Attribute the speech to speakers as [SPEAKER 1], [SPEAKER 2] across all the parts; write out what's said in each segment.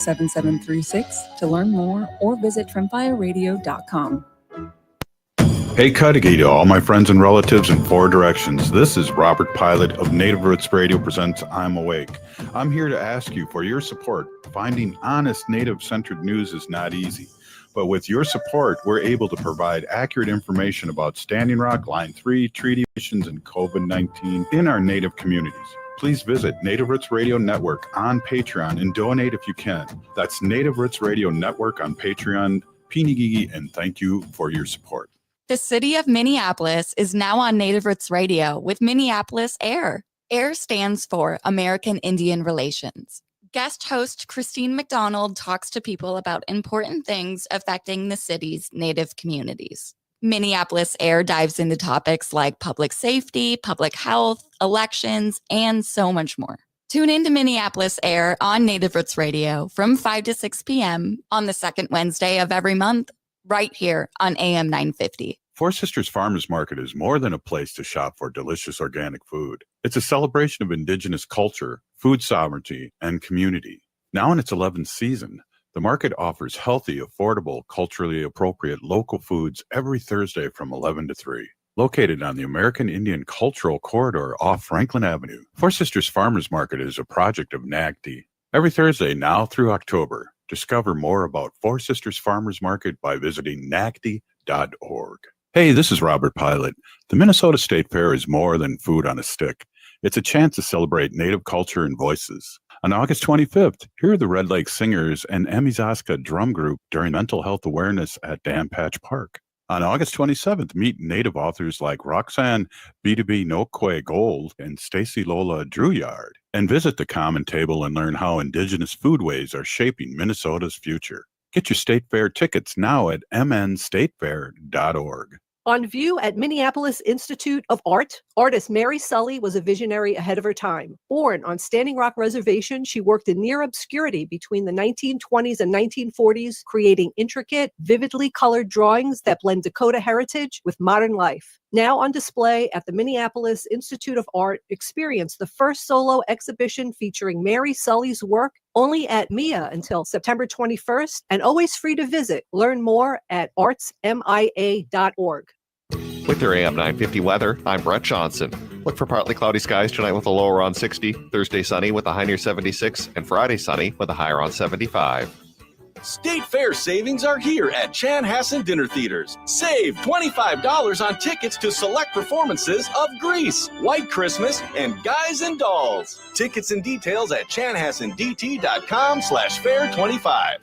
[SPEAKER 1] 7736 to learn more or visit trimfireradio.com.
[SPEAKER 2] Hey, Cudahy to all my friends and relatives in four directions. This is Robert Pilot of Native Roots Radio presents I'm Awake. I'm here to ask you for your support. Finding honest Native-centered news is not easy. But with your support, we're able to provide accurate information about Standing Rock, Line 3, treaty missions, and COVID-19 in our Native communities. Please visit Native Roots Radio Network on Patreon and donate if you can. That's Native Roots Radio Network on Patreon. Pinigigi, and thank you for your support.
[SPEAKER 3] The city of Minneapolis is now on Native Roots Radio with Minneapolis AIR. AIR stands for American Indian Relations. Guest host Christine McDonald talks to people about important things affecting the city's Native communities. Minneapolis AIR dives into topics like public safety, public health, elections, and so much more. Tune in to Minneapolis AIR on Native Roots Radio from 5 to 6 p.m. on the second Wednesday of every month, right here on AM 950.
[SPEAKER 2] Four Sisters Farmers Market is more than a place to shop for delicious organic food. It's a celebration of Indigenous culture, food sovereignty, and community. Now in its 11th season, the market offers healthy, affordable, culturally appropriate local foods every Thursday from 11 to 3. Located on the American Indian Cultural Corridor off Franklin Avenue, Four Sisters Farmers Market is a project of NACD. Every Thursday now through October, discover more about Four Sisters Farmers Market by visiting nacd.org. Hey, this is Robert Pilot. The Minnesota State Fair is more than food on a stick. It's a chance to celebrate Native culture and voices. On August 25th, hear the Red Lake Singers and Emizaska Drum Group during Mental Health Awareness at Dan Patch Park. On August 27th, meet Native authors like Roxanne B2B Nokwe Gold and Stacy Lola Druyard, and visit the Common Table and learn how Indigenous foodways are shaping Minnesota's future. Get your State Fair tickets now at mnstatefair.org.
[SPEAKER 4] On view at Minneapolis Institute of Art, artist Mary Sully was a visionary ahead of her time. Born on Standing Rock Reservation, she worked in near obscurity between the 1920s and 1940s, creating intricate, vividly colored drawings that blend Dakota heritage with modern life. Now on display at the Minneapolis Institute of Art, experience the first solo exhibition featuring Mary Sully's work only at MIA until September 21st, and always free to visit. Learn more at artsmia.org.
[SPEAKER 5] With your AM 950 weather, I'm Brett Johnson. Look for partly cloudy skies tonight with a low around 60, Thursday sunny with a high near 76, and Friday sunny with a high around 75.
[SPEAKER 6] State Fair savings are here at Chanhassen Dinner Theaters. Save $25 on tickets to select performances of Grease, White Christmas, and Guys and Dolls. Tickets and details at chanhassendt.com/fair25.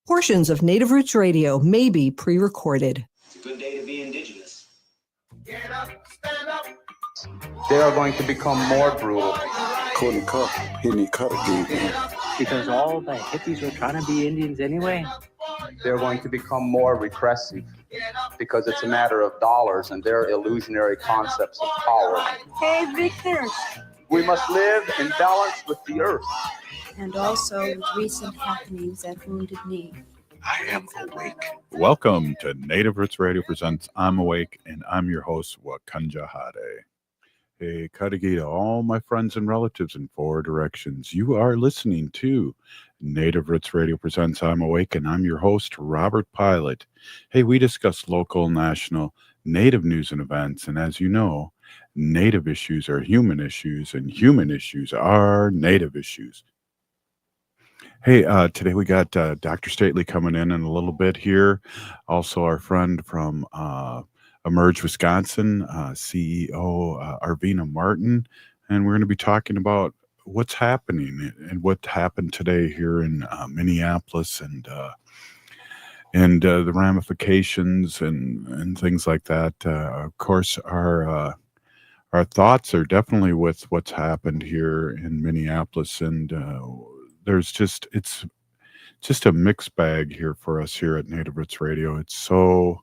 [SPEAKER 4] Portions of Native Roots Radio may be pre-recorded.
[SPEAKER 7] It's a good day to be Indigenous.
[SPEAKER 8] Get up, stand up.
[SPEAKER 9] They are going to become more brutal.
[SPEAKER 10] Couldn't cut, any cut again.
[SPEAKER 11] Because all the hippies were trying to be Indians anyway.
[SPEAKER 9] They're going to become more repressive because it's a matter of dollars and their illusionary concepts of power.
[SPEAKER 12] Hey, Victor.
[SPEAKER 9] We must live in balance with the earth.
[SPEAKER 12] And also with recent happenings at Wounded Knee.
[SPEAKER 2] I am awake. Welcome to Native Roots Radio presents I'm Awake, and I'm your host, Wakanja Hade. Hey, Cudahy to all my friends and relatives in four directions. You are listening to Native Roots Radio presents I'm Awake, and I'm your host, Robert Pilot. Hey, we discuss local, national, Native news and events, and as you know, Native issues are human issues, and human issues are Native issues. Hey, today we got Dr. Stately coming in a little bit here. Also, our friend from Emerge Wisconsin, CEO Arvina Martin. And we're going to be talking about what's happening and what happened today here in Minneapolis and the ramifications and things like that. Of course, our thoughts are definitely with what's happened here in Minneapolis, and it's just a mixed bag here for us here at Native Roots Radio. It's so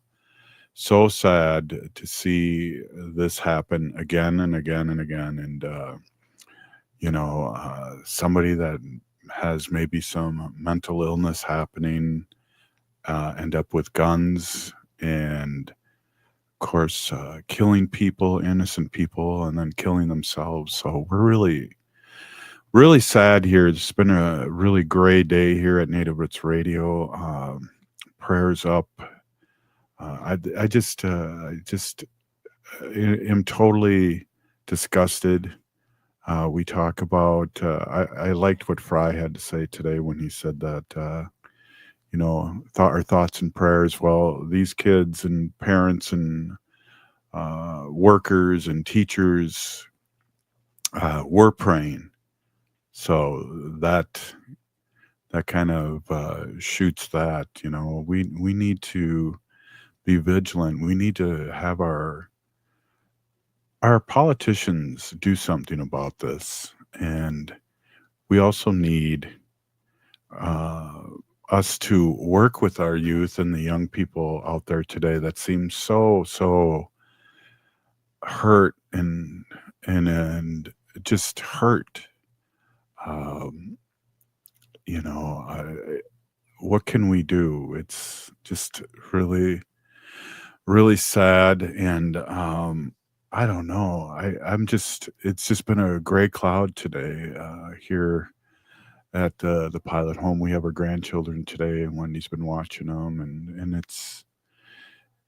[SPEAKER 2] sad to see this happen again and again and again. And, somebody that has maybe some mental illness happening, end up with guns and, of course, killing people, innocent people, and then killing themselves. So we're really sad here. It's been a really gray day here at Native Roots Radio. Prayers up. I just am totally disgusted. We talk about. I liked what Fry had to say today when he said that. Our thoughts and prayers. Well, these kids and parents and workers and teachers were praying. So that kind of shoots that. We need to be vigilant. We need to have our politicians do something about this, and we also need us to work with our youth and the young people out there today that seem so hurt and just hurt. What can we do? It's just really, really sad, and I don't know. It's just been a gray cloud today here at the pilot home. We have our grandchildren today, and Wendy's been watching them, and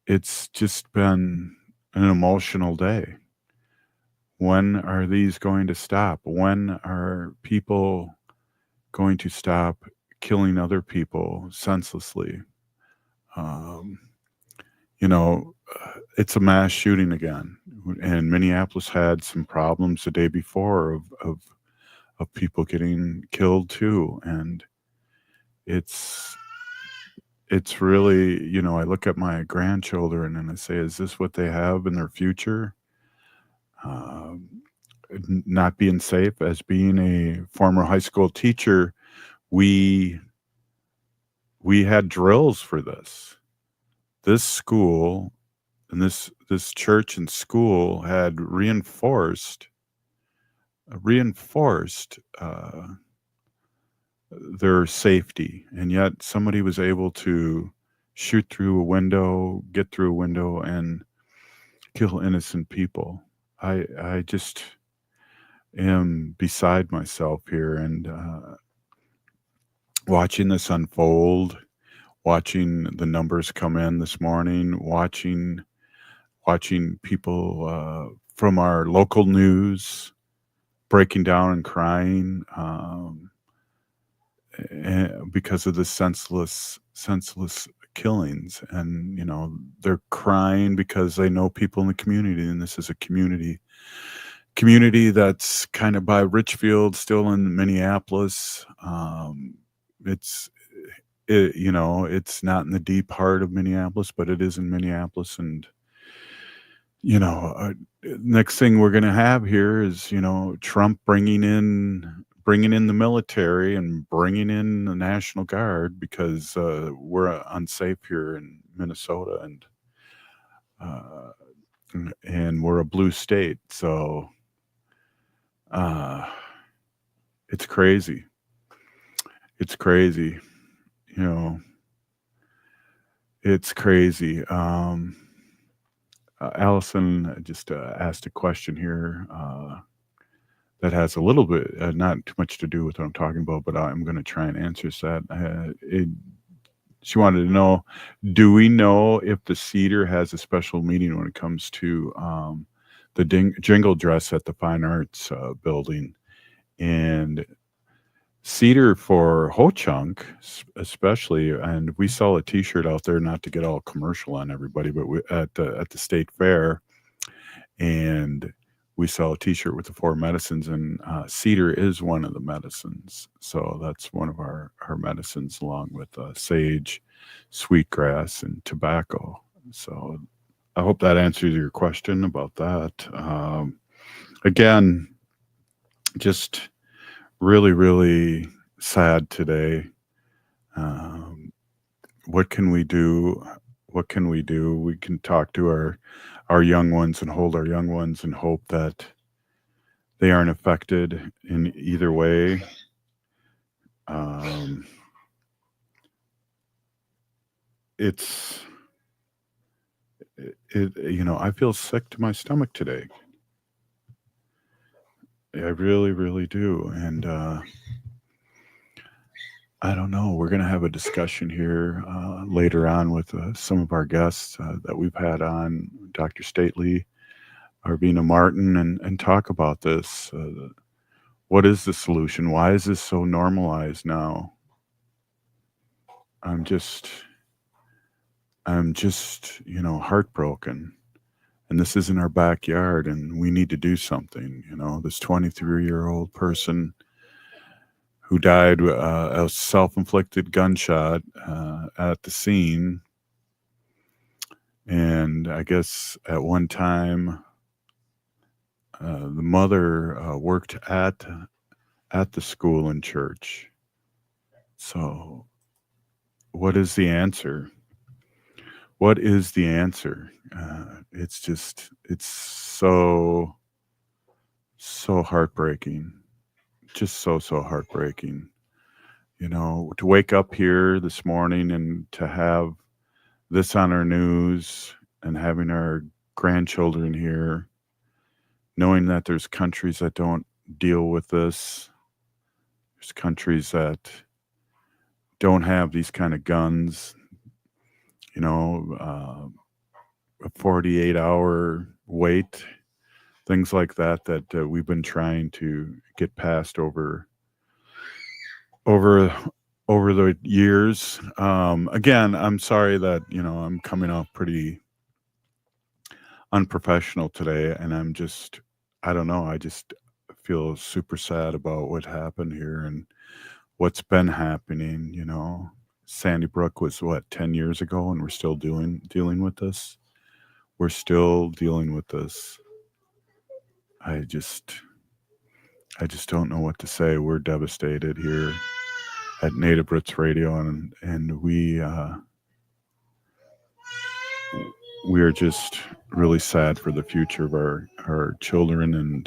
[SPEAKER 2] it's just been an emotional day. When are these going to stop? When are people going to stop killing other people senselessly? It's a mass shooting again, and Minneapolis had some problems the day before of people getting killed too, and it's really, I look at my grandchildren and I say, is this what they have in their future? Not being safe. As being a former high school teacher, we had drills for this. This school and this church and school had reinforced their safety, and yet somebody was able to shoot through a window, get through a window, and kill innocent people. I just am beside myself here, and watching this unfold, watching the numbers come in this morning, watching people from our local news breaking down and crying because of the senseless killings. And they're crying because they know people in the community, and this is a community that's kind of by Richfield, still in Minneapolis. It's not in the deep heart of Minneapolis, but it is in Minneapolis. And next thing we're going to have here is Trump bringing in the military and bringing in the National Guard because we're unsafe here in Minnesota, and we're a blue state. So it's crazy. It's crazy. It's crazy. Allison just asked a question here that has a little bit, not too much to do with what I'm talking about, but I'm going to try and answer that. She wanted to know, do we know if the Cedar has a special meeting when it comes to the jingle dress at the Fine Arts building? And Cedar for Ho-Chunk especially, and we sell a t-shirt out there, not to get all commercial on everybody, but at the state fair, and we sell a t-shirt with the 4 medicines, and cedar is one of the medicines. So that's one of our medicines, along with sage, sweetgrass, and tobacco. So I hope that answers your question about that. Again, just really, really sad today. What can we do? What can we do? We can talk to our young ones and hold our young ones and hope that they aren't affected in either way. I feel sick to my stomach today. I really, really do. And I don't know. We're going to have a discussion here later on with some of our guests that we've had on, Dr. Stately, Arvina Martin, and talk about this. What is the solution? Why is this so normalized now? I'm just, heartbroken. And this is in our backyard, and we need to do something. This 23-year-old person who died a self-inflicted gunshot at the scene. And I guess at one time, the mother worked at the school and church. So what is the answer? What is the answer? It's so heartbreaking. Just so heartbreaking. To wake up here this morning and to have this on our news and having our grandchildren here, knowing that there's countries that don't deal with this. There's countries that don't have these kind of guns, a 48-hour wait, things like that we've been trying to get past over the years. Again, I'm sorry that, I'm coming off pretty unprofessional today, and I don't know, I just feel super sad about what happened here and what's been happening. Sandy Brook was 10 years ago, and we're still dealing with this. We're still dealing with this. I just don't know what to say. We're devastated here at Native Roots Radio, and we are just really sad for the future of our children,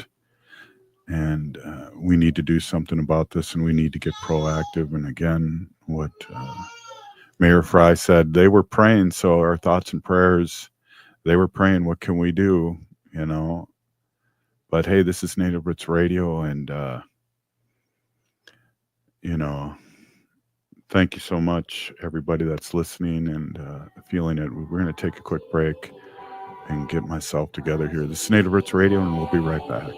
[SPEAKER 2] and we need to do something about this, and we need to get proactive. And again, what Mayor Fry said, they were praying, so our thoughts and prayers, they were praying, what can we do, But hey, this is Native Roots Radio, and thank you so much, everybody that's listening and feeling it. We're going to take a quick break and get myself together here. This is Native Roots Radio, and we'll be right back.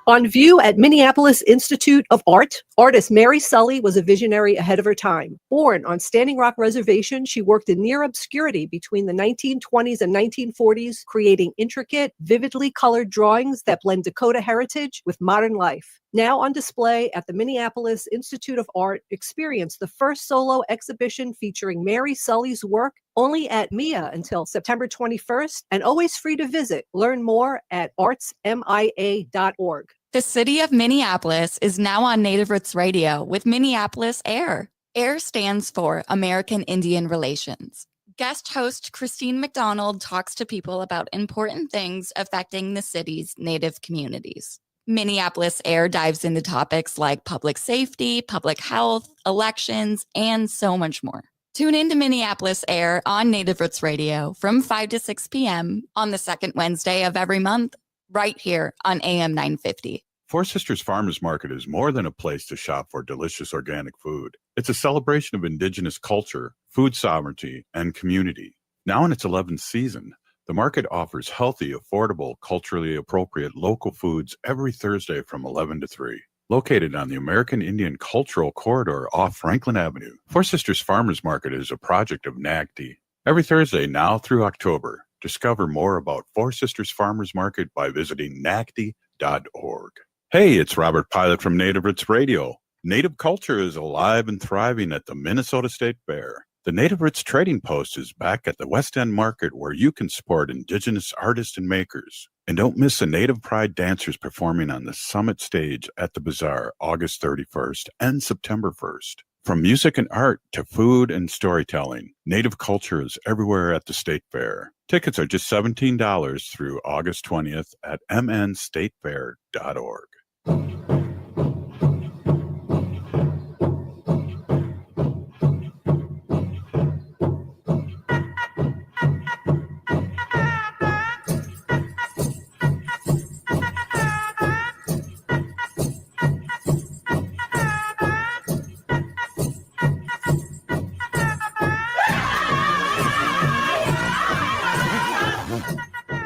[SPEAKER 4] On view at Minneapolis Institute of Art, artist Mary Sully was a visionary ahead of her time. Born on Standing Rock Reservation, she worked in near obscurity between the 1920s and 1940s, creating intricate, vividly colored drawings that blend Dakota heritage with modern life. Now on display at the Minneapolis Institute of Art, experience the first solo exhibition featuring Mary Sully's work, only at MIA until September 21st, and always free to visit. Learn more at artsmia.org.
[SPEAKER 3] The city of Minneapolis is now on Native Roots Radio with Minneapolis AIR. AIR stands for American Indian Relations. Guest host Christine McDonald talks to people about important things affecting the city's Native communities. Minneapolis AIR dives into topics like public safety, public health, elections, and so much more. Tune in to Minneapolis AIR on Native Roots Radio from 5 to 6 p.m. on the second Wednesday of every month, right here on AM 950.
[SPEAKER 2] Four Sisters Farmers Market is more than a place to shop for delicious organic food. It's a celebration of Indigenous culture, food sovereignty, and community. Now in its 11th season, the market offers healthy, affordable, culturally appropriate local foods every Thursday from 11 to 3. Located on the American Indian Cultural Corridor off Franklin Avenue, Four Sisters Farmers Market is a project of NACD. Every Thursday now through October, discover more about Four Sisters Farmers Market by visiting nacd.org. Hey, it's Robert Pilot from Native Roots Radio. Native culture is alive and thriving at the Minnesota State Fair. The Native Roots Trading Post is back at the West End Market, where you can support Indigenous artists and makers. And don't miss the Native Pride dancers performing on the Summit stage at the Bazaar August 31st and September 1st. From music and art to food and storytelling, Native culture is everywhere at the State Fair. Tickets are just $17 through August 20th at mnstatefair.org.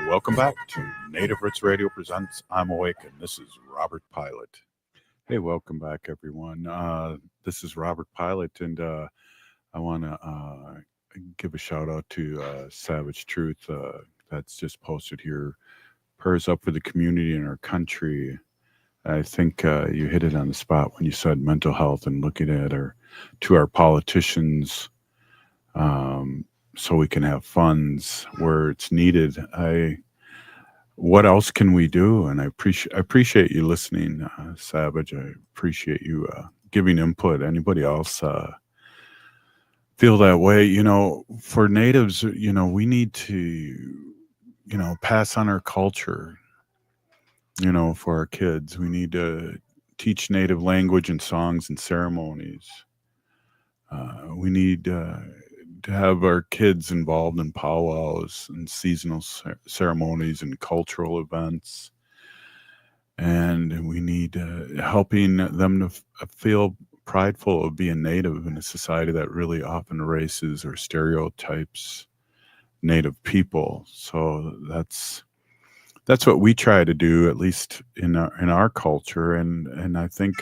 [SPEAKER 2] Welcome back to Native Roots Radio Presents I'm Awake, and this is Robert Pilot. Hey, welcome back, everyone. This is Robert Pilot, and I want to give a shout out to Savage Truth that's just posted here. Prayers up for the community and our country. I think you hit it on the spot when you said mental health and looking at our politicians so we can have funds where it's needed. What else can we do? And I appreciate you listening, Savage. I appreciate you giving input. Anybody else feel that way? You know, for Natives, you know, we need to, you know, pass on our culture. You know, for our kids, we need to teach Native language and songs and ceremonies. We need to have our kids involved in powwows and seasonal ceremonies and cultural events. And we need helping them to feel prideful of being Native in a society that really often erases or stereotypes Native people. So that's what we try to do, at least in our culture. And I think,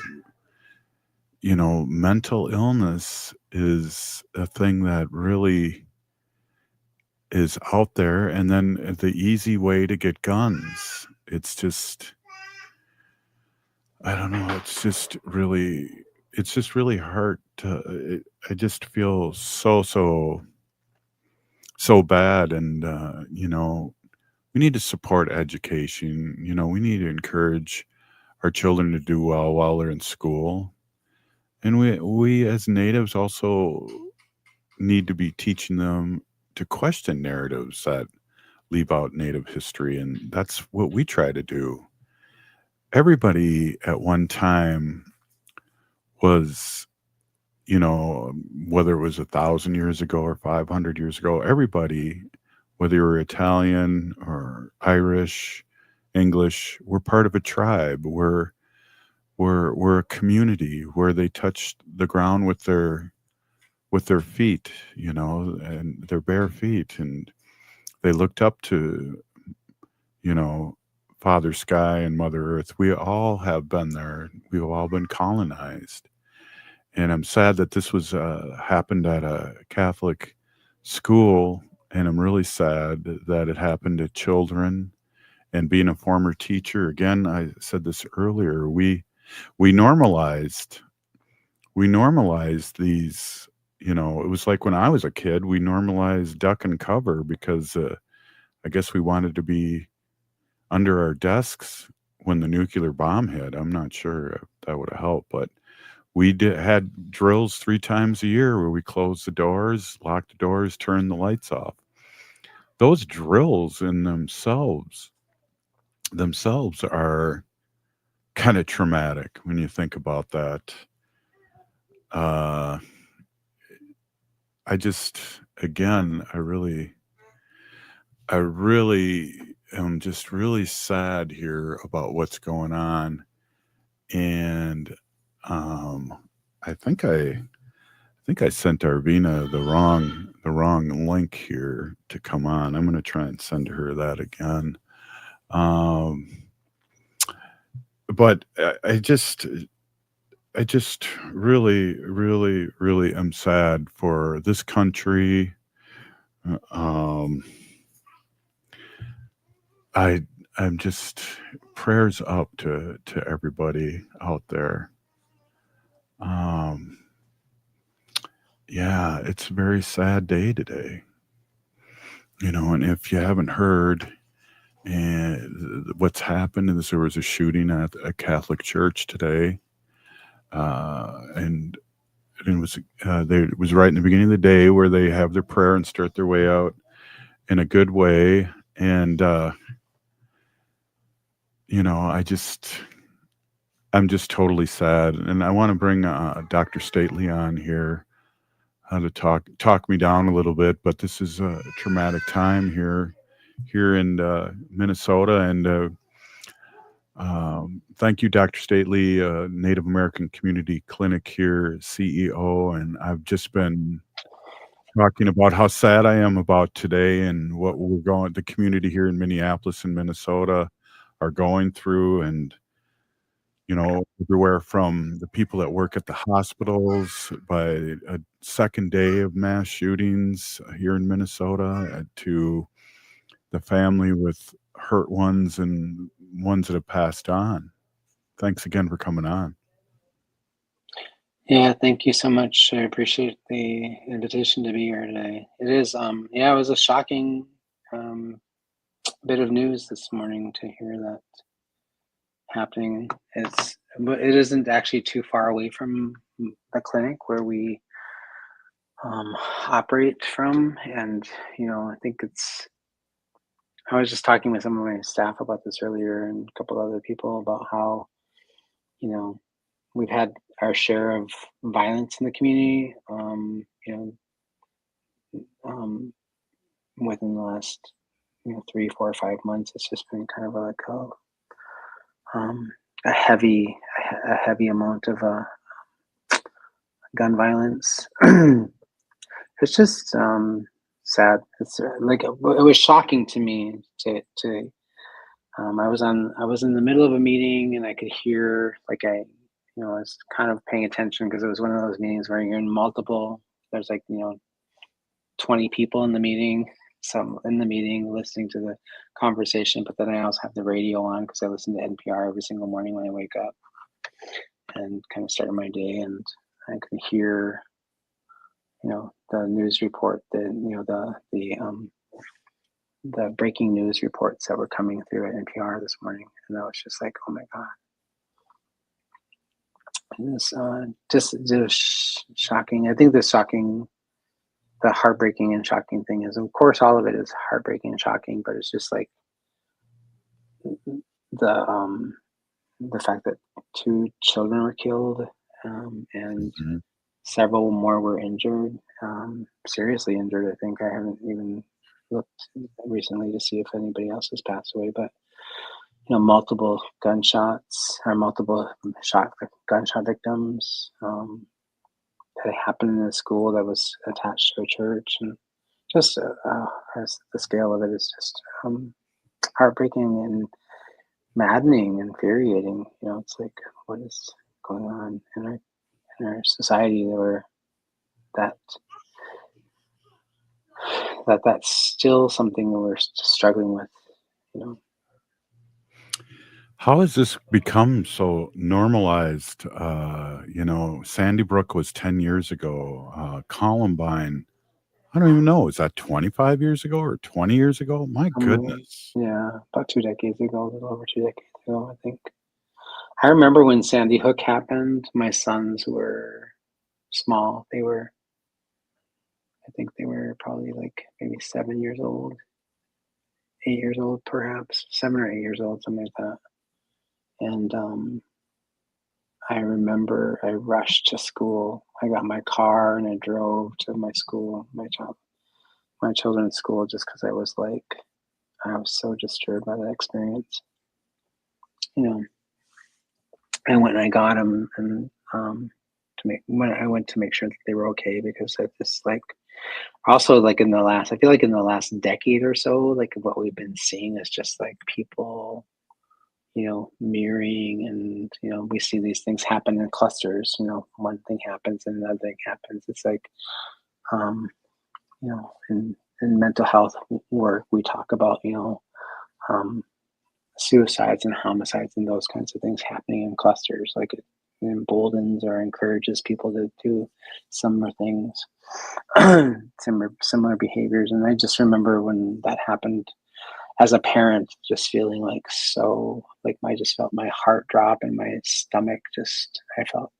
[SPEAKER 2] you know, mental illness is a thing that really is out there. And then the easy way to get guns, it's just, I don't know, it's just really hard to, I just feel so bad. And, you know, we need to support education. You know, we need to encourage our children to do well while they're in school. And we as Natives also need to be teaching them to question narratives that leave out Native history. And that's what we try to do. Everybody at one time was, you know, whether it was 1,000 years ago or 500 years ago, everybody, whether you were Italian or Irish, English, we're part of a tribe. We're a community where they touched the ground with their feet, you know, and their bare feet, and they looked up to, you know, Father Sky and Mother Earth. We all have been there. We've all been colonized. And I'm sad that this was happened at a Catholic school, and I'm really sad that it happened to children. And being a former teacher, again, I said this earlier, we normalized these, you know, it was like when I was a kid, we normalized duck and cover because I guess we wanted to be under our desks when the nuclear bomb hit. I'm not sure if that would have helped, but we had drills 3 times a year where we closed the doors, locked the doors, turned the lights off. Those drills in themselves are kind of traumatic when you think about that. I just, again, I really am just really sad here about what's going on. And I think I sent Arvina the wrong link here to come on. I'm going to try and send her that again. But I just really am sad for this country. I'm just, prayers up to everybody out there. Yeah, it's a very sad day today. You know, and if you haven't heard, and what's happened is there was a shooting at a Catholic church today, and it was right in the beginning of the day where they have their prayer and start their way out in a good way. And I'm just totally sad. And I want to bring Dr. Stately on here to talk me down a little bit. But this is a traumatic time here in Minnesota. And thank you, Dr. Stately, Native American Community Clinic here, CEO. And I've just been talking about how sad I am about today and what the community here in Minneapolis and Minnesota are going through. And, everywhere from the people that work at the hospitals by a second day of mass shootings here in Minnesota to the family with hurt ones and ones that have passed on. Thanks again for coming on.
[SPEAKER 11] Yeah, thank you so much. I appreciate the invitation to be here today. It is, it was a shocking bit of news this morning to hear that happening. It isn't actually too far away from the clinic where we operate from, and I think I was just talking with some of my staff about this earlier, and a couple other people about how we've had our share of violence in the community. Within the last 3, 4, 5 months, it's just been kind of a heavy amount of gun violence. It's just sad. It's it was shocking to me to I was in the middle of a meeting, and I could hear, I was kind of paying attention because it was one of those meetings where you're in multiple, there's 20 people in the meeting, some in the meeting listening to the conversation, but then I also have the radio on because I listen to NPR every single morning when I wake up and kind of start my day, and I can hear the news report, the breaking news reports that were coming through at NPR this morning, and I was just like, oh my god. It was just shocking. I think the heartbreaking and shocking thing is, of course, all of it is heartbreaking and shocking, but it's just the fact that 2 children were killed, and several more were injured, seriously injured. I think I haven't even looked recently to see if anybody else has passed away, but multiple gunshots or multiple gunshot victims that happened in a school that was attached to a church, and just as the scale of it is just heartbreaking and maddening, infuriating. It's like, what is going on in our society where that's still something that we're struggling with.
[SPEAKER 2] How has this become so normalized? Sandy Brook was 10 years ago. Columbine, I don't even know. Is that 25 years ago or 20 years ago? My goodness.
[SPEAKER 11] Yeah, about 2 decades ago, a little over 2 decades ago, I think. I remember when Sandy Hook happened, my sons were small. I think they were probably maybe 7 years old, 8 years old, perhaps 7 or 8 years old, something like that. And I remember I rushed to school. I got my car and I drove to my school, my children's school, just because I was so disturbed by that experience. I went and I got them, and when I went to make sure that they were okay, because I just also in the last, I feel like in the last decade or so, what we've been seeing is just people mirroring, and we see these things happen in clusters. One thing happens and another thing happens. It's in mental health work, we talk about suicides and homicides and those kinds of things happening in clusters. It emboldens or encourages people to do similar things, similar behaviors. And I just remember when that happened, as a parent, just feeling I just felt my heart drop and my stomach I felt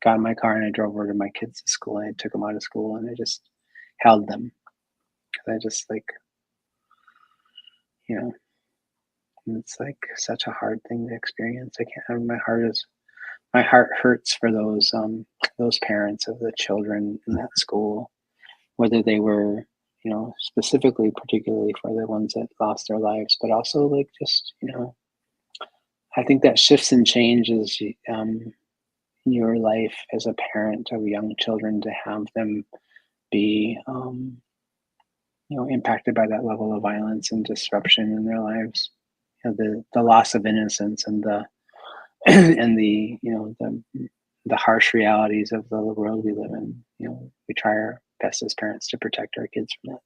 [SPEAKER 11] got in my car and I drove over to my kids to school and I took them out of school and I just held them. Cause I just like, you know, it's like such a hard thing to experience. I can't, my heart hurts for those parents of the children in that school, whether they were, you know, specifically, particularly for the ones that lost their lives, but also like just, you know, I think that shifts and changes your life as a parent of young children to have them be, you know, impacted by that level of violence and disruption in their lives. You know, the loss of innocence and the and the, you know, the harsh realities of the world we live in. You know, we try our best as parents to protect our kids from that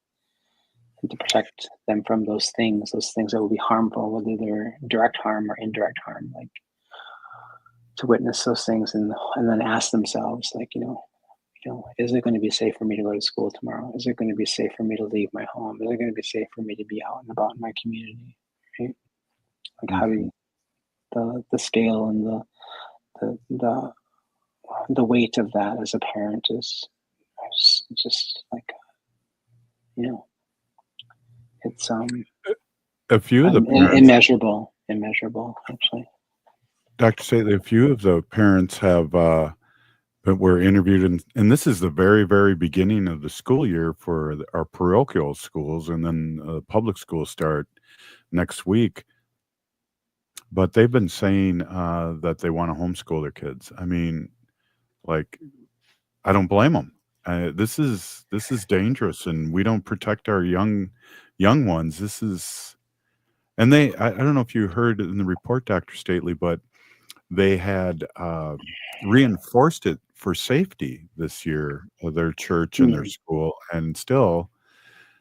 [SPEAKER 11] and to protect them from those things that will be harmful, whether they're direct harm or indirect harm. Like to witness those things and then ask themselves, like, you know, is it going to be safe for me to go to school tomorrow? Is it going to be safe for me to leave my home? Is it going to be safe for me to be out and about in my community? Right? Like how do you, the scale and the weight of that as a parent is just like, you know, it's
[SPEAKER 2] a few of the parents,
[SPEAKER 11] immeasurable actually.
[SPEAKER 2] Dr. Stately, a few of the parents have that were interviewed, and this is the very, very beginning of the school year for our parochial schools, and then public schools start next week. But they've been saying that they want to homeschool their kids. I mean, like, I don't blame them. This is dangerous, and we don't protect our young ones. This is, and I don't know if you heard in the report, Dr. Stately, but they had reinforced it for safety this year of their church and their school, and still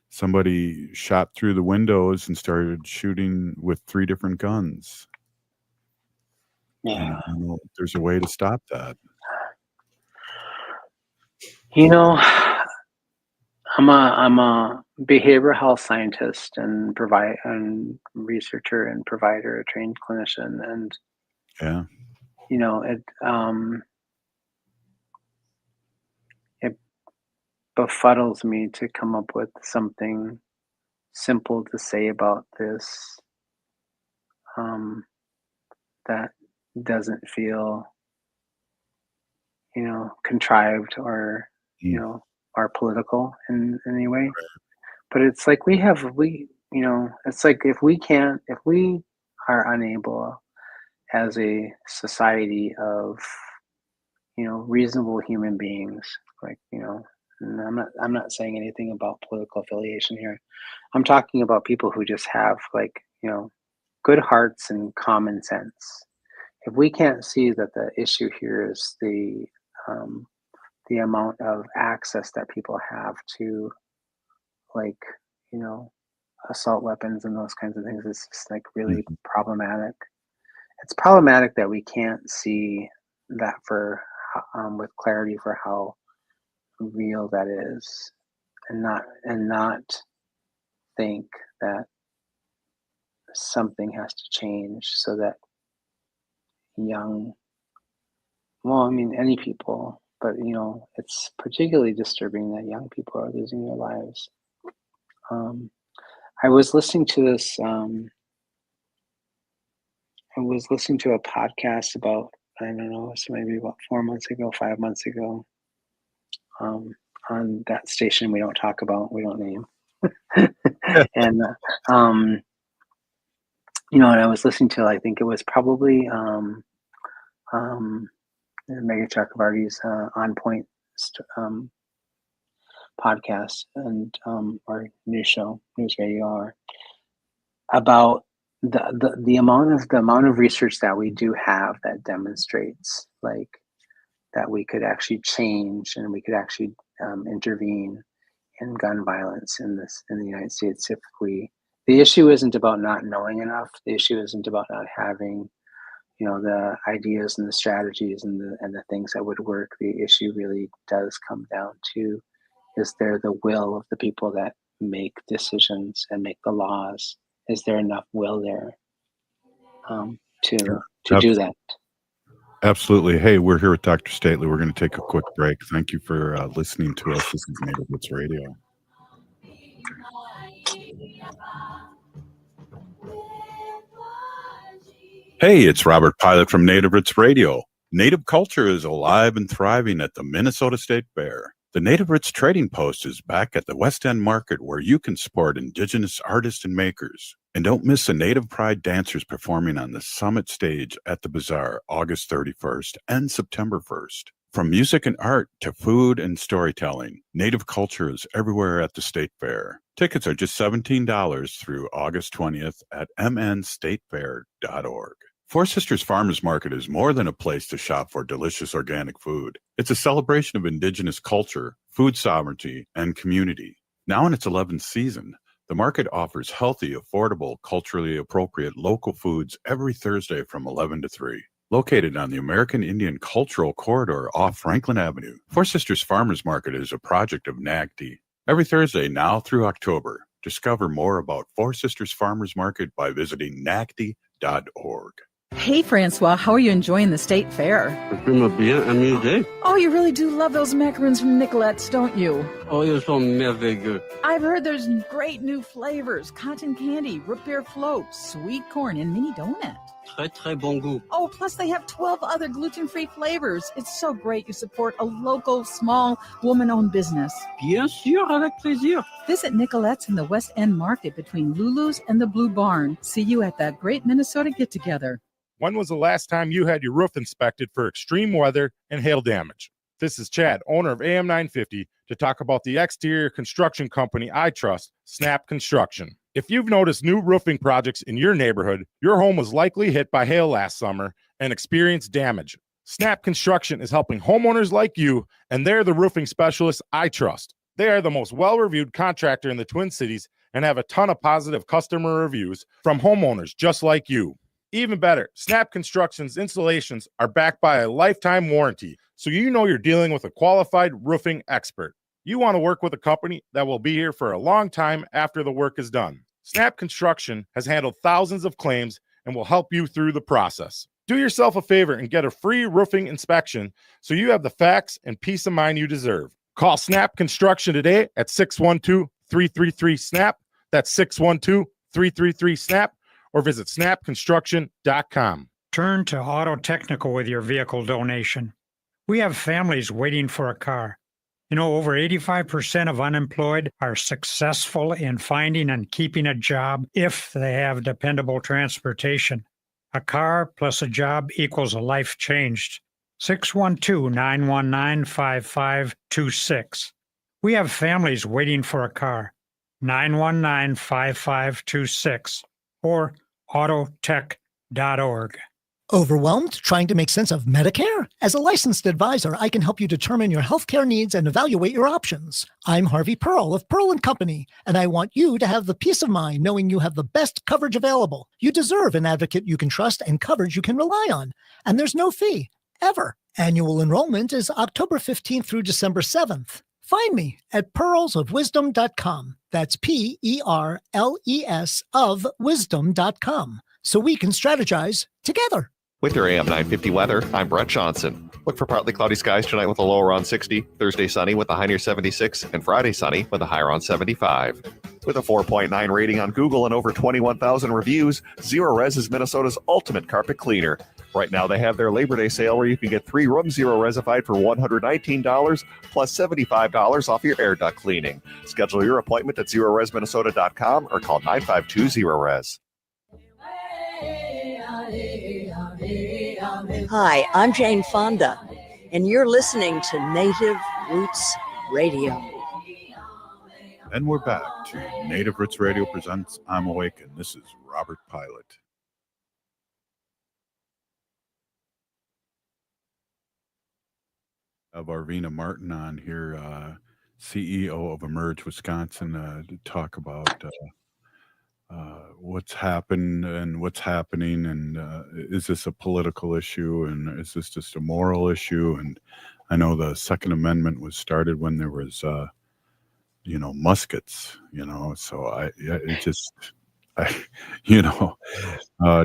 [SPEAKER 2] somebody shot through the windows and started shooting with 3 different guns.
[SPEAKER 11] Yeah.
[SPEAKER 2] And, you know, there's a way to stop that.
[SPEAKER 11] You know, I'm a behavioral health scientist and researcher and provider, a trained clinician, and
[SPEAKER 2] yeah,
[SPEAKER 11] you know, it befuddles me to come up with something simple to say about this that doesn't feel, you know, contrived or you know, or political in any way. But it's like you know, it's like if we are unable as a society of, you know, reasonable human beings, like, you know, and I'm not saying anything about political affiliation here. I'm talking about people who just have, like, you know, good hearts and common sense. If we can't see that the issue here is the amount of access that people have to, like, you know, assault weapons and those kinds of things, it's just like really problematic. It's problematic that we can't see that for with clarity for how real that is, and not think that something has to change so that I mean any people, but you know, it's particularly disturbing that young people are losing their lives. I was listening to this. I was listening to a podcast about, I don't know, it's maybe about 5 months ago, on that station we don't talk about, we don't name. And you know, and I was listening to, I think it was probably Megan Chakravarty's On Point podcast and or news radio, or about the amount of research that we do have that demonstrates, like, that we could actually change and we could actually intervene in gun violence in the United States if the issue isn't about not knowing enough. The issue isn't about not having, you know, the ideas and the strategies and the things that would work. The issue really does come down to, is there the will of the people that make decisions and make the laws? Is there enough will there to do that?
[SPEAKER 2] Absolutely. Hey, we're here with Dr. Stately. We're going to take a quick break. Thank you for listening to us. This is Native Roots Radio. Hey, it's Robert Pilot from Native Roots Radio. Native culture is alive and thriving at the Minnesota State Fair. The Native Roots Trading Post is back at the West End Market where you can support Indigenous artists and makers. And don't miss the Native Pride dancers performing on the Summit stage at the Bazaar August 31st and September 1st. From music and art to food and storytelling, Native culture is everywhere at the State Fair. Tickets are just $17 through August 20th at mnstatefair.org. Four Sisters Farmers Market is more than a place to shop for delicious organic food. It's a celebration of Indigenous culture, food sovereignty, and community. Now in its 11th season, the market offers healthy, affordable, culturally appropriate local foods every Thursday from 11 to 3. Located on the American Indian Cultural Corridor off Franklin Avenue, Four Sisters Farmers Market is a project of NAGD. Every Thursday now through October, discover more about Four Sisters Farmers Market by visiting nagd.org.
[SPEAKER 13] Hey, Francois, how are you enjoying the State Fair? Oh, you really do love those macaroons from Nicolette's, don't you?
[SPEAKER 14] Oh, ils sont merveilleux.
[SPEAKER 13] I've heard there's great new flavors, cotton candy, root beer float, sweet corn, and mini donut.
[SPEAKER 14] Très, très bon goût.
[SPEAKER 13] Oh, plus they have 12 other gluten-free flavors. It's so great you support a local, small, woman-owned business.
[SPEAKER 14] Bien sûr, avec plaisir.
[SPEAKER 13] Visit Nicolette's in the West End Market between Lulu's and the Blue Barn. See you at that great Minnesota get-together.
[SPEAKER 15] When was the last time you had your roof inspected for extreme weather and hail damage? This is Chad, owner of AM 950, to talk about the exterior construction company I trust, Snap Construction. If you've noticed new roofing projects in your neighborhood, your home was likely hit by hail last summer and experienced damage. Snap Construction is helping homeowners like you, and they're the roofing specialists I trust. They are the most well-reviewed contractor in the Twin Cities and have a ton of positive customer reviews from homeowners just like you. Even better, Snap Construction's installations are backed by a lifetime warranty, so you know you're dealing with a qualified roofing expert. You want to work with a company that will be here for a long time after the work is done. Snap Construction has handled thousands of claims and will help you through the process. Do yourself a favor and get a free roofing inspection so you have the facts and peace of mind you deserve. Call Snap Construction today at 612-333-SNAP. That's 612-333-SNAP. Or visit snapconstruction.com.
[SPEAKER 16] Turn to Auto Technical with your vehicle donation. We have families waiting for a car. You know, over 85% of unemployed are successful in finding and keeping a job if they have dependable transportation. A car plus a job equals a life changed. 612-919-5526. We have families waiting for a car. 919-5526. Or autotech.org.
[SPEAKER 17] Overwhelmed trying to make sense of Medicare? As a licensed advisor, I can help you determine your healthcare needs and evaluate your options. I'm Harvey Pearl of Pearl & Company, and I want you to have the peace of mind knowing you have the best coverage available. You deserve an advocate you can trust and coverage you can rely on. And there's no fee, ever. Annual enrollment is October 15th through December 7th. Find me at pearlsofwisdom.com. That's PERLES of wisdom.com. So we can strategize together.
[SPEAKER 5] With your AM 950 weather, I'm Brett Johnson. Look for partly cloudy skies tonight with a low around 60, Thursday sunny with a high near 76, and Friday sunny with a high around 75. With a 4.9 rating on Google and over 21,000 reviews, Zero Res is Minnesota's ultimate carpet cleaner. Right now, they have their Labor Day sale where you can get 3 rooms Zero Resified for $119 plus $75 off your air duct cleaning. Schedule your appointment at ZeroResMinnesota.com or call 952-ZeroRes.
[SPEAKER 18] Hi, I'm Jane Fonda, and you're listening to Native Roots Radio.
[SPEAKER 2] And we're back to Native Roots Radio presents I'm Awake, and this is Robert Pilot. Of Arvina Martin on here, CEO of Emerge Wisconsin, to talk about what's happened and what's happening, and is this a political issue, and is this just a moral issue? And I know the Second Amendment was started when there was, muskets, so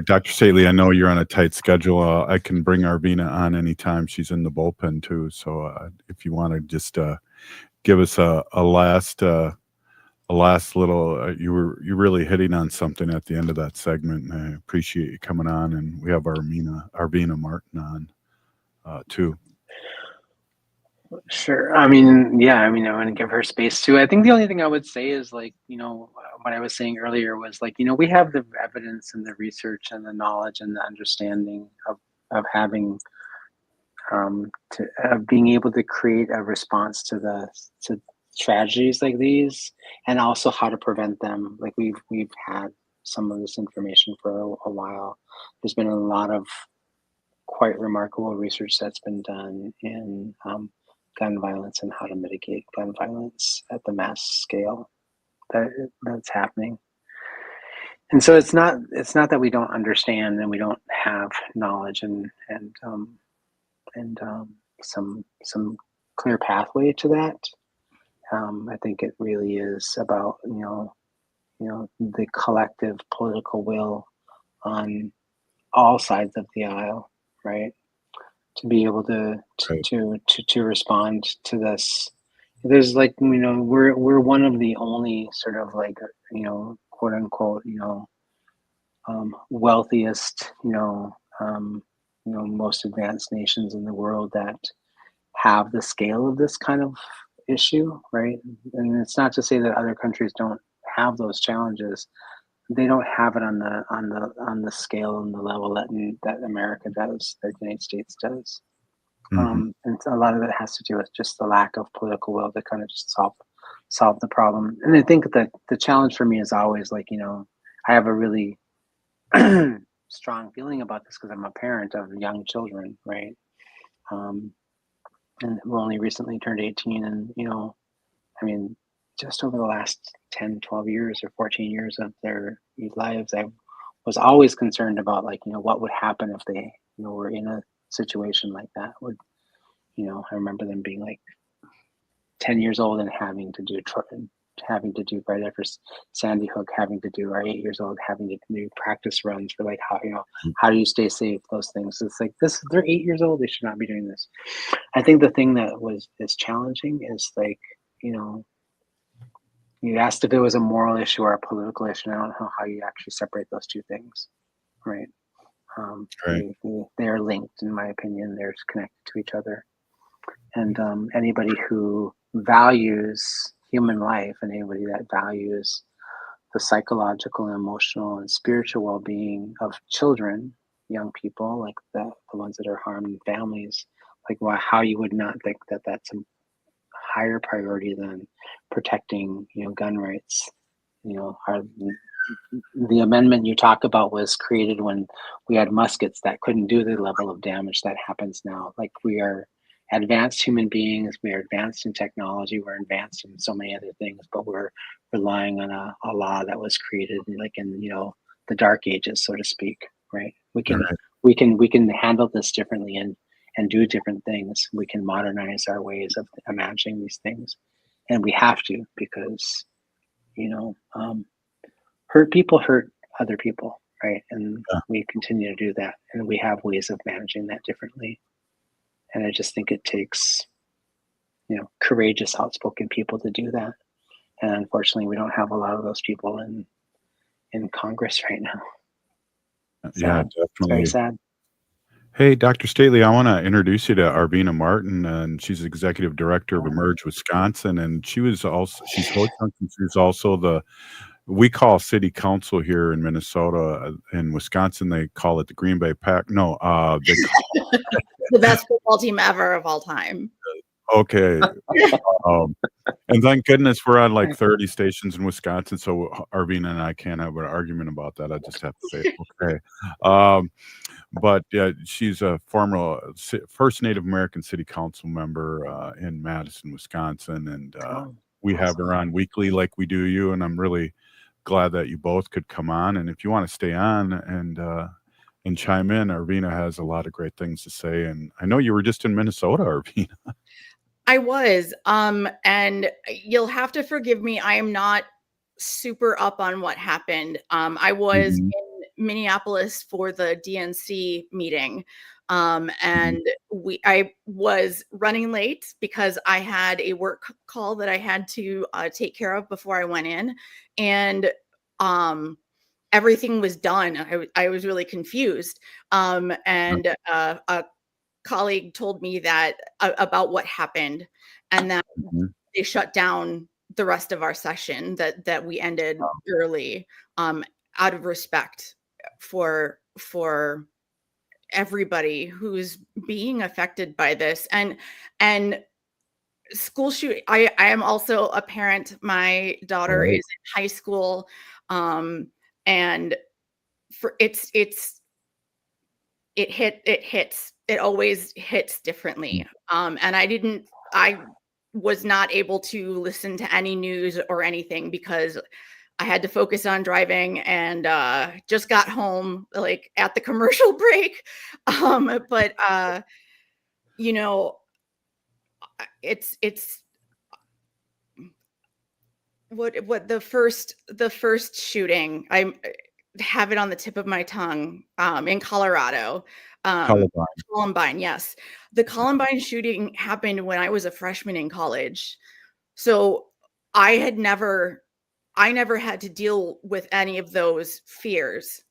[SPEAKER 2] Dr. Staley, I know you're on a tight schedule. I can bring Arvina on anytime. She's in the bullpen too. So if you want to just give us a last little, you're really hitting on something at the end of that segment, and I appreciate you coming on. And we have Arvina Martin on too.
[SPEAKER 11] Sure. I mean, yeah, I want to give her space too. I think the only thing I would say is like, what I was saying earlier was like, we have the evidence and the research and the knowledge and the understanding of having of being able to create a response to tragedies like these, and also how to prevent them. Like we've had some of this information for a while. There's been a lot of quite remarkable research that's been done in gun violence and how to mitigate gun violence at the mass scale that's happening. And so it's not that we don't understand and we don't have knowledge and some clear pathway to that. I think it really is about the collective political will on all sides of the aisle, right? To be able to respond to this. There's like, we're one of the only sort of like, quote unquote, wealthiest, most advanced nations in the world that have the scale of this kind of issue, right? And it's not to say that other countries don't have those challenges. They don't have it on the scale and the level that America does, that the United States does. And a lot of it has to do with just the lack of political will to kind of just solve the problem. And I think that the challenge for me is always like, I have a really strong feeling about this because I'm a parent of young children, right? And who only recently turned 18, and just over the last 10, 12 years or 14 years of their lives, I was always concerned about like, what would happen if they, were in a situation like that. I remember them being like 10 years old and having to do right after Sandy Hook, having to do, or 8 years old, having to do practice runs for like how do you stay safe, those things. It's like they're 8 years old, they should not be doing this. I think the thing that is challenging is like, you asked if it was a moral issue or a political issue. I don't know how you actually separate those two things, right? They are linked, in my opinion. They're connected to each other. And anybody who values human life and anybody that values the psychological and emotional and spiritual well-being of children, young people, like the ones that are harmed in families, like how you would not think that that's a higher priority than protecting, gun rights. The amendment you talk about was created when we had muskets that couldn't do the level of damage that happens now. Like, we are advanced human beings, we are advanced in technology, we're advanced in so many other things, but we're relying on a law that was created like in the dark ages, so to speak, right? We can handle this differently and do different things. We can modernize our ways of imagining these things, and we have to, because hurt people hurt other people, right? And we continue to do that, and we have ways of managing that differently. And I just think it takes, courageous, outspoken people to do that. And unfortunately, we don't have a lot of those people in Congress right now.
[SPEAKER 2] Yeah, definitely.
[SPEAKER 11] It's very sad.
[SPEAKER 2] Hey, Dr. Staley, I want to introduce you to Arvina Martin, and she's executive director of Emerge Wisconsin, and she's also we call city council here in Minnesota. In Wisconsin, they call it the Green Bay Pack. No, they call
[SPEAKER 19] the best football team ever of all time.
[SPEAKER 2] Okay. And thank goodness we're on like 30 stations in Wisconsin, so Arvina and I can't have an argument about that. I just have to say, okay. But yeah, she's a former first Native American city council member in Madison, Wisconsin, and we have her on weekly like we do you, and I'm really glad that you both could come on. And if you want to stay on and chime in, Arvina has a lot of great things to say. And I know you were just in Minnesota, Arvina.
[SPEAKER 19] I was, and you'll have to forgive me. I am not super up on what happened. I was in Minneapolis for the DNC meeting. And I was running late because I had a work call that I had to take care of before I went in, and everything was done. I was really confused. And a colleague told me that about what happened, and that they shut down the rest of our session, that we ended early, out of respect for everybody who's being affected by this. And school shoot, I am also a parent. My daughter is in high school, and for it always hits differently. And I was not able to listen to any news or anything because I had to focus on driving, and just got home like at the commercial break. But it's what the first shooting, I have it on the tip of my tongue, in Colorado. Columbine, yes. The Columbine shooting happened when I was a freshman in college. So I never had to deal with any of those fears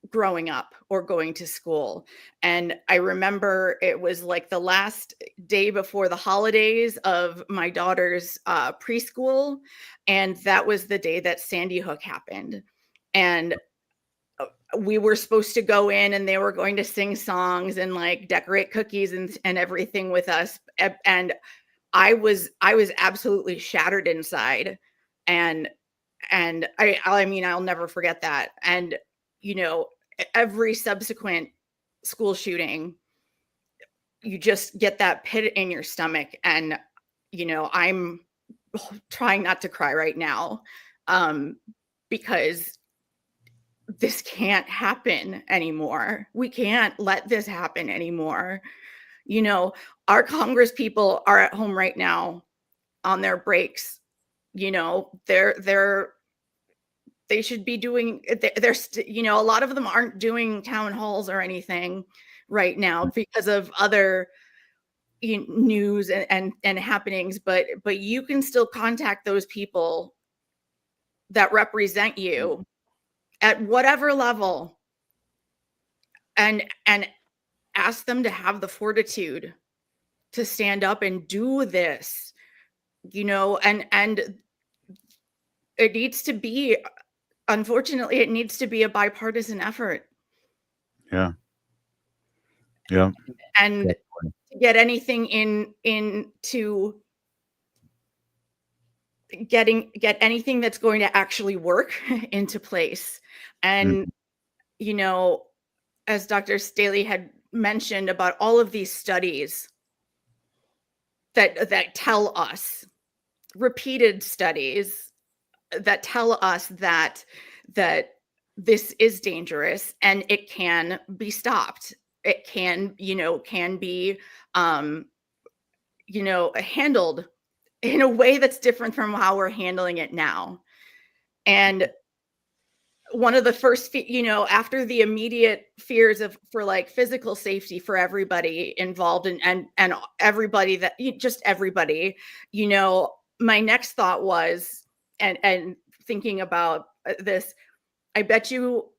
[SPEAKER 19] growing up or going to school. And I remember it was like the last day before the holidays of my daughter's preschool. And that was the day that Sandy Hook happened. And we were supposed to go in, and they were going to sing songs and like decorate cookies and everything with us. And I was absolutely shattered inside. And I mean, I'll never forget that. And, every subsequent school shooting, you just get that pit in your stomach. And, I'm trying not to cry right now, because this can't happen anymore. We can't let this happen anymore. Our Congress people are at home right now on their breaks. They should be doing, a lot of them aren't doing town halls or anything right now because of other news and happenings, but you can still contact those people that represent you at whatever level, and ask them to have the fortitude to stand up and do this, and it needs to be, unfortunately, it needs to be a bipartisan effort.
[SPEAKER 2] Yeah.
[SPEAKER 19] And to get anything into get anything that's going to actually work into place. And, as Dr. Staley had mentioned about all of these studies that tell us, repeated studies that tell us that this is dangerous and it can be stopped. It can be, handled in a way that's different from how we're handling it now. And one of the first, after the immediate fears for like physical safety for everybody involved and everybody just everybody, my next thought was, and thinking about this, I bet you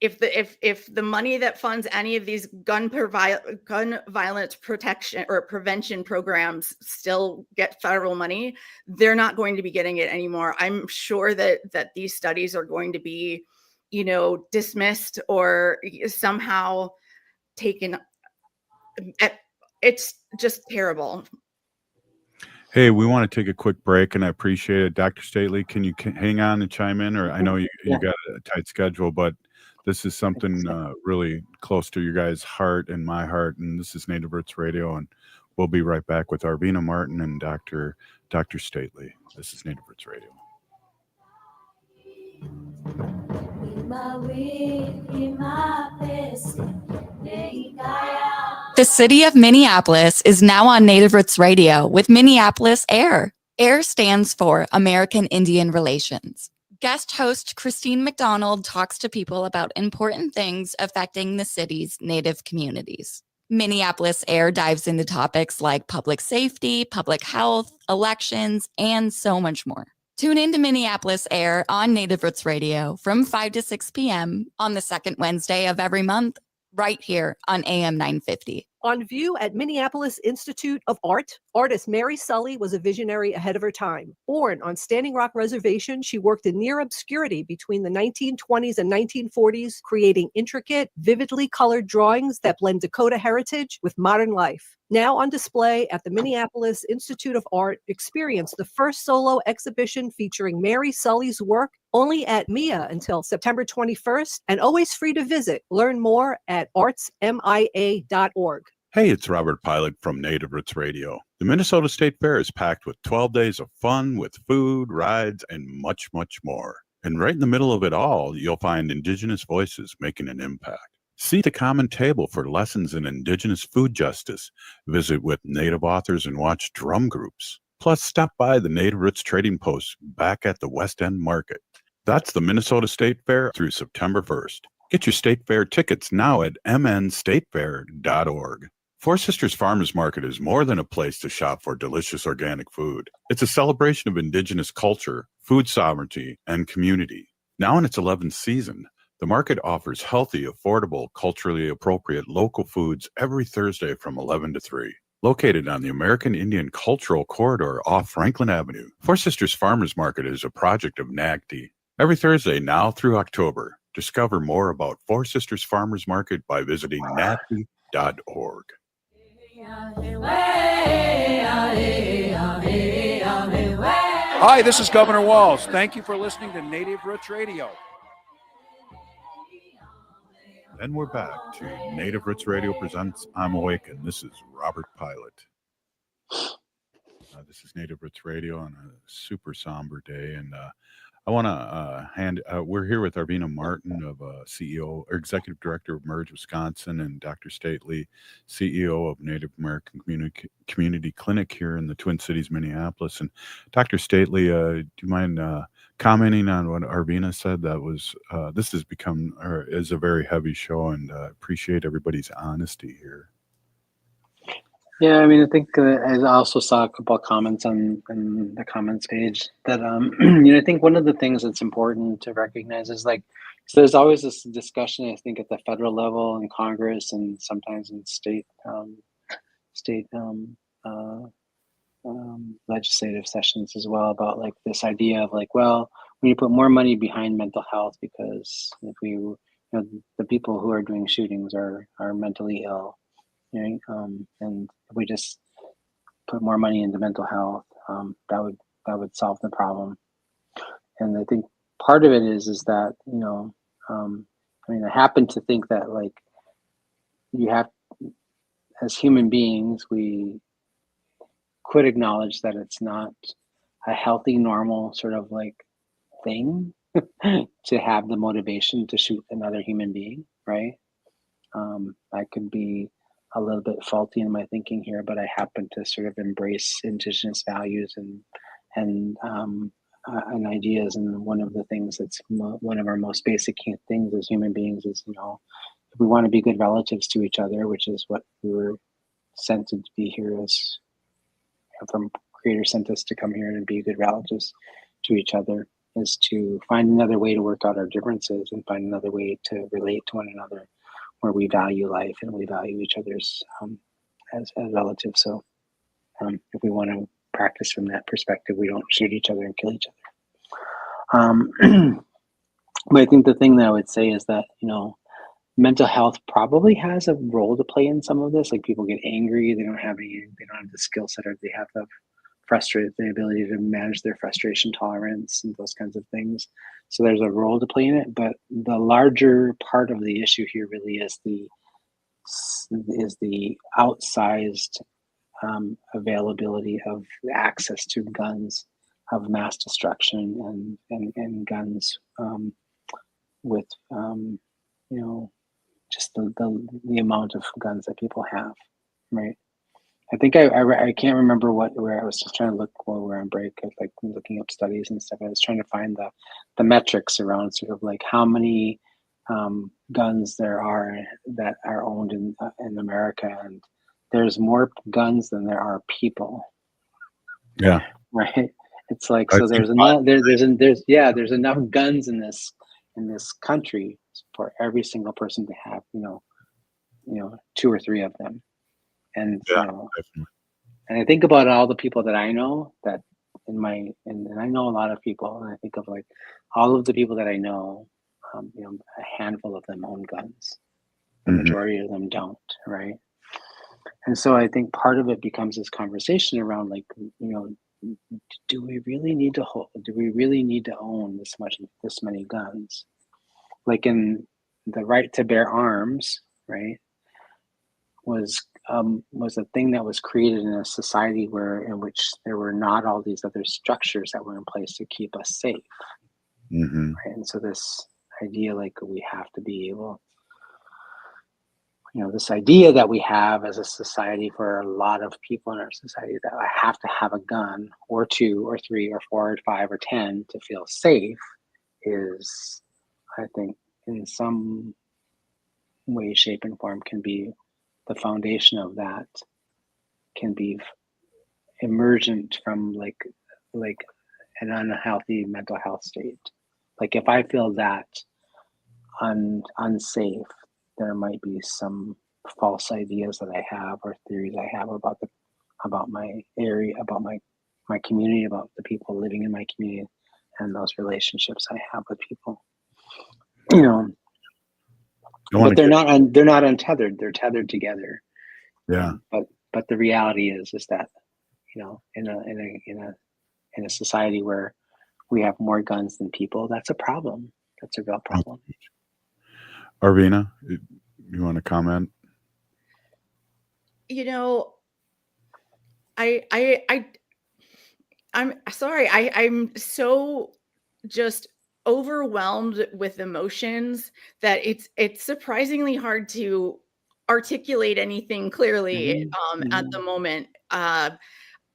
[SPEAKER 19] if the money that funds any of these gun violence protection or prevention programs still get federal money, they're not going to be getting it anymore. I'm sure that these studies are going to be, dismissed or somehow taken. It's just terrible.
[SPEAKER 2] Hey, we want to take a quick break, and I appreciate it. Dr. Staley, can you hang on and chime in? Or I know you got a tight schedule, but this is something really close to your guys' heart and my heart, and this is Native Roots Radio, and we'll be right back with Arvina Martin and Dr. Staley. This is Native Roots Radio.
[SPEAKER 3] The city of Minneapolis is now on Native Roots Radio with Minneapolis AIR. AIR stands for American Indian Relations. Guest host Christine McDonald talks to people about important things affecting the city's Native communities. Minneapolis Air dives into topics like public safety, public health, elections, and so much more. Tune in to Minneapolis Air on Native Roots Radio from 5 to 6 p.m. on the second Wednesday of every month, right here on AM 950.
[SPEAKER 4] On view at Minneapolis Institute of Art, artist Mary Sully was a visionary ahead of her time. Born on Standing Rock Reservation, she worked in near obscurity between the 1920s and 1940s, creating intricate, vividly colored drawings that blend Dakota heritage with modern life. Now on display at the Minneapolis Institute of Art, experience the first solo exhibition featuring Mary Sully's work, only at MIA until September 21st, and always free to visit. Learn more at artsmia.org.
[SPEAKER 2] Hey, it's Robert Pilot from Native Roots Radio. The Minnesota State Fair is packed with 12 days of fun with food, rides, and much, much more. And right in the middle of it all, you'll find Indigenous voices making an impact. Seat the common table for lessons in Indigenous food justice. Visit with Native authors and watch drum groups. Plus, stop by the Native Roots Trading Post back at the West End Market. That's the Minnesota State Fair through September 1st. Get your State Fair tickets now at mnstatefair.org. Four Sisters Farmers Market is more than a place to shop for delicious organic food. It's a celebration of Indigenous culture, food sovereignty, and community. Now in its 11th season, the market offers healthy, affordable, culturally appropriate local foods every Thursday from 11 to 3. Located on the American Indian Cultural Corridor off Franklin Avenue, Four Sisters Farmers Market is a project of NAGD. Every Thursday now through October, discover more about Four Sisters Farmers Market by visiting nagd.org.
[SPEAKER 20] Hi, this is Governor Walz. Thank you for listening to Native Roots Radio.
[SPEAKER 2] And we're back to Native Roots Radio presents I'm Awake, and this is Robert Pilot. This is Native Roots Radio on a super somber day, and I want to we're here with Arvina Martin of CEO or Executive Director of Merge Wisconsin, and Dr. Stately, CEO of Native American Community Clinic here in the Twin Cities, Minneapolis. And Dr. Stately, do you mind commenting on what Arvina said? That was this has become or is a very heavy show, and appreciate everybody's honesty here.
[SPEAKER 11] Yeah, I mean, I think I also saw a couple of comments on the comments page that, I think one of the things that's important to recognize is so there's always this discussion, I think, at the federal level in Congress and sometimes in state legislative sessions as well about this idea of well, we need to put more money behind mental health because if the people who are doing shootings are mentally ill. And if we just put more money into mental health, that would solve the problem. And I think part of it is that I happen to think that you have, as human beings, we could acknowledge that it's not a healthy, normal sort of thing to have the motivation to shoot another human being, right? I could be a little bit faulty in my thinking here, but I happen to sort of embrace Indigenous values and ideas. And one of the things that's one of our most basic things as human beings is, if we want to be good relatives to each other, which is what we were sent to be here as, from Creator sent us to come here and be good relatives to each other, is to find another way to work out our differences and find another way to relate to one another, where we value life and we value each other's as relatives. So if we want to practice from that perspective, we don't shoot each other and kill each other. But I think the thing that I would say is that, mental health probably has a role to play in some of this. People get angry, they don't have the skill set, or they have the ability to manage their frustration tolerance and those kinds of things. So there's a role to play in it, but the larger part of the issue here really is the outsized availability of access to guns of mass destruction and guns with just the amount of guns that people have, right? I think I can't remember where I was just trying to look while we were on break, like looking up studies and stuff. I was trying to find the metrics around sort of like how many guns there are that are owned in America, and there's more guns than there are people.
[SPEAKER 2] Yeah.
[SPEAKER 11] Right. It's like, so there's enough there's enough guns in this country for every single person to have, two or three of them. And and I think about all the people that I know that and I know a lot of people, and I think of like all of the people that I know, a handful of them own guns. The majority of them don't, right? And so I think part of it becomes this conversation around like, do we really need to own this many guns? Like in the right to bear arms, right, was a thing that was created in a society in which there were not all these other structures that were in place to keep us safe. Right? And so this idea, like we have to be able, this idea that we have as a society for a lot of people in our society that I have to have a gun or two or three or four or five or 10 to feel safe is, I think, in some way, shape, and form can be the foundation of that, can be emergent from like an unhealthy mental health state. Like if I feel that unsafe, there might be some false ideas that I have or theories I have about my area, about my community, about the people living in my community, and those relationships I have with people. But they're not untethered. They're tethered together.
[SPEAKER 2] Yeah.
[SPEAKER 11] But the reality is that, in a society where we have more guns than people, that's a problem. That's a real problem.
[SPEAKER 2] Arvina, you want to comment?
[SPEAKER 19] I'm sorry. I'm so just overwhelmed with emotions that it's surprisingly hard to articulate anything clearly at the moment,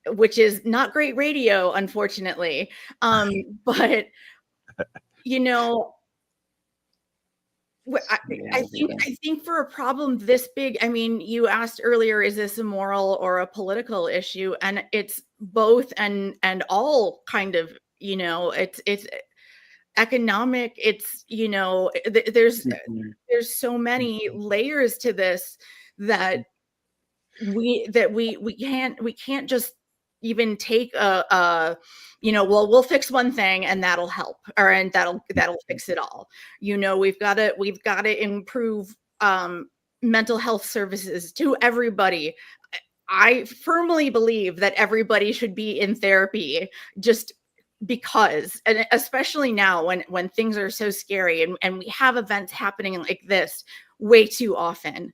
[SPEAKER 19] which is not great radio, unfortunately. But I think for a problem this big, I mean, you asked earlier, is this a moral or a political issue? And it's both and all kind of, it's economic. It's, there's so many layers to this that we can't just even take we'll fix one thing and that'll help, and that'll fix it all. We've got to improve mental health services to everybody. I firmly believe that everybody should be in therapy, just because, and especially now when things are so scary and we have events happening like this way too often.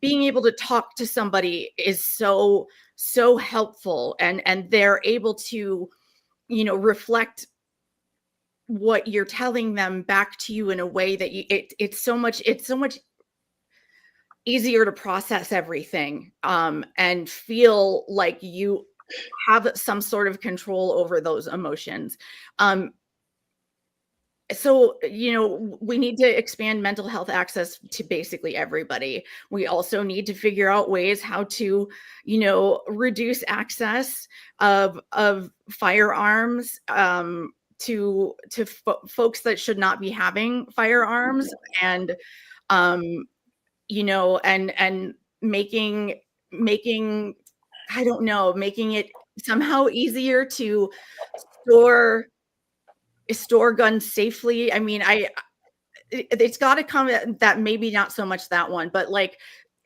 [SPEAKER 19] Being able to talk to somebody is so helpful, and they're able to, reflect what you're telling them back to you in a way that it's so much easier to process everything, and feel like you have some sort of control over those emotions. So, we need to expand mental health access to basically everybody. We also need to figure out ways how to, reduce access of firearms to folks that should not be having firearms, and and making I don't know, making it somehow easier to store guns safely. I mean, it's got to come that maybe not so much that one, but like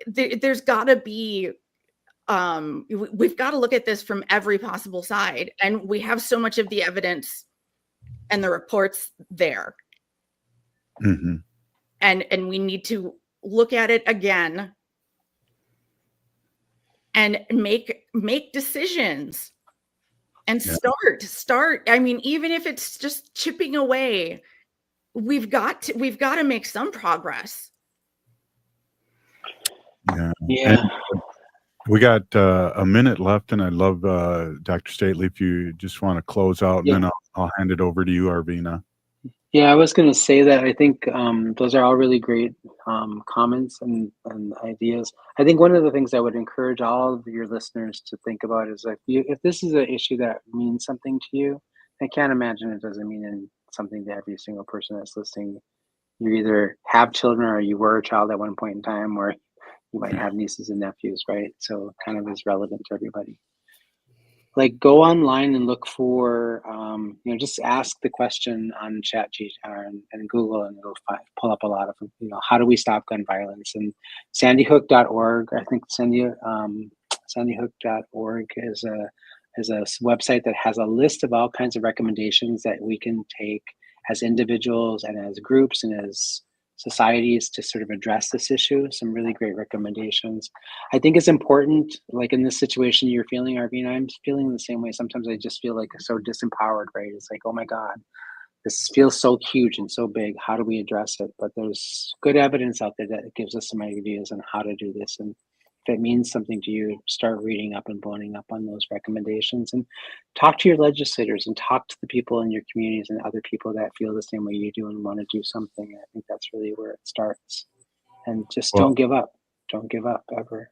[SPEAKER 19] there's got to be we've got to look at this from every possible side, and we have so much of the evidence and the reports there. And we need to look at it again and make decisions. And start. I mean, even if it's just chipping away, we've got to make some progress.
[SPEAKER 2] Yeah. We got a minute left, and I'd love Dr. Stately if you just want to close out, and then I'll hand it over to you, Arvina.
[SPEAKER 11] Yeah, I was going to say that I think those are all really great comments and ideas. I think one of the things I would encourage all of your listeners to think about is if this is an issue that means something to you, I can't imagine it doesn't mean something to every single person that's listening. You either have children or you were a child at one point in time, or you might have nieces and nephews, right? So it kind of is relevant to everybody. Like go online and look for, just ask the question on ChatGPT and Google, and it'll pull up a lot of, how do we stop gun violence? And sandyhook.org, I think sandyhook.org is a website that has a list of all kinds of recommendations that we can take as individuals and as groups and as societies to sort of address this issue. Some really great recommendations. I think it's important, like in this situation you're feeling, Arvina, I'm feeling the same way. Sometimes I just feel like so disempowered, right? It's like, oh my God, this feels so huge and so big. How do we address it? But there's good evidence out there that gives us some ideas on how to do this. And if it means something to you, start reading up and boning up on those recommendations, and talk to your legislators and talk to the people in your communities and other people that feel the same way you do and want to do something. I think that's really where it starts. And just don't give up. Don't give up ever.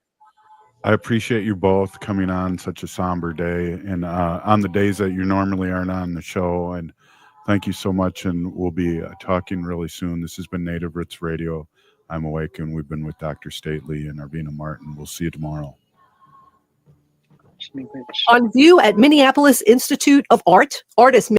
[SPEAKER 2] I appreciate you both coming on such a somber day and on the days that you normally aren't on the show. And thank you so much. And we'll be talking really soon. This has been Native Roots Radio. I'm Awake, and we've been with Dr. Stately and Arvina Martin. We'll see you tomorrow.
[SPEAKER 4] On view at Minneapolis Institute of Art, artists